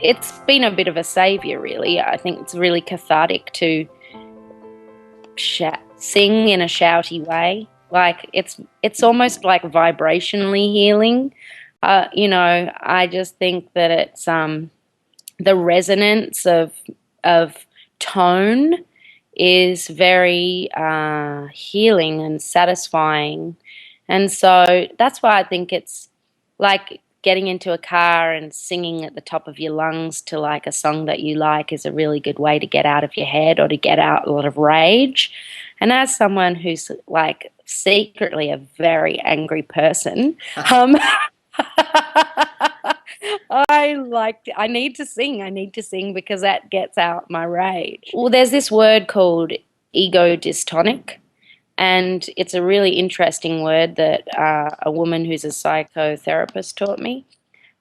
it's been a bit of a savior, really. I think it's really cathartic to sing in a shouty way. Like it's almost like vibrationally healing. I just think that it's the resonance of tone is very healing and satisfying. And so that's why I think it's like getting into a car and singing at the top of your lungs to like a song that you like is a really good way to get out of your head or to get out a lot of rage. And as someone who's like secretly a very angry person, um, I need to sing. I need to sing because that gets out my rage. Well, there's this word called ego dystonic, and it's a really interesting word that a woman who's a psychotherapist taught me.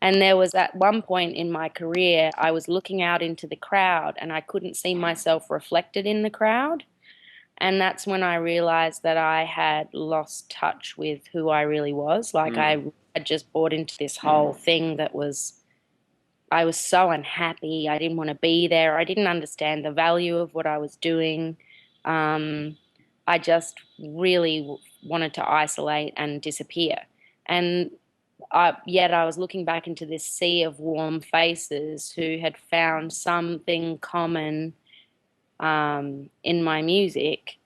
And there was at one point in my career, I was looking out into the crowd and I couldn't see myself reflected in the crowd. And that's when I realized that I had lost touch with who I really was. Like I had just bought into this whole thing I was so unhappy. I didn't want to be there. I didn't understand the value of what I was doing. I just really wanted to isolate and disappear. And yet I was looking back into this sea of warm faces who had found something common in my music.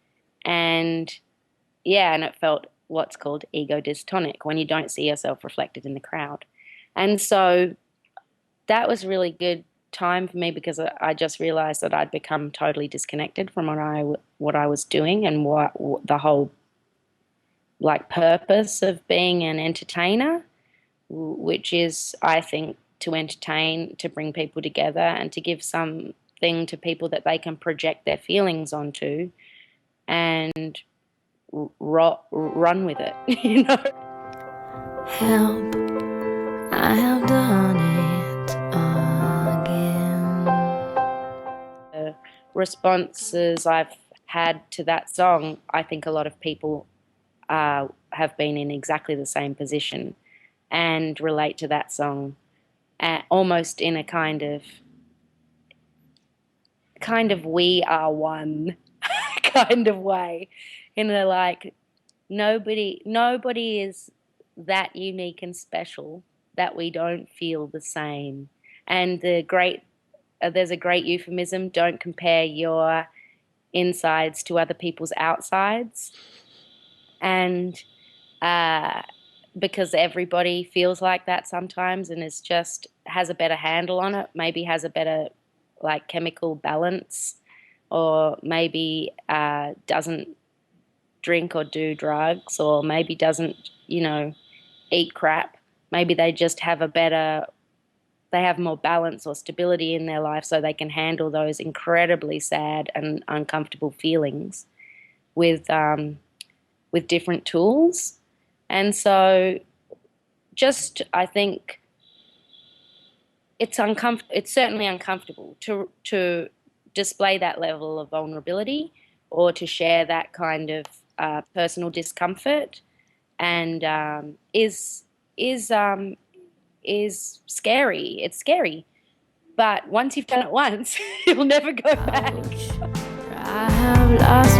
And yeah, and it felt what's called ego dystonic when you don't see yourself reflected in the crowd. And so that was really good time for me because I just realized that I'd become totally disconnected from what I was doing and what the whole like purpose of being an entertainer, which is, I think, to entertain, to bring people together, and to give something to people that they can project their feelings onto and run with it, you know. Help, I have done it again. The responses I've had to that song, I think a lot of people have been in exactly the same position and relate to that song almost in a kind of we are one kind of way, in a like nobody is that unique and special that we don't feel the same. And there's a great euphemism: don't compare your insides to other people's outsides. And because everybody feels like that sometimes and is just has a better handle on it, maybe has a better like chemical balance, or maybe doesn't drink or do drugs, or maybe doesn't, eat crap. Maybe they just they have more balance or stability in their life so they can handle those incredibly sad and uncomfortable feelings with different tools. And so just, I think it's certainly uncomfortable to display that level of vulnerability or to share that kind of personal discomfort, and is scary. It's scary, but once you've done it once, you'll never go back. I have lost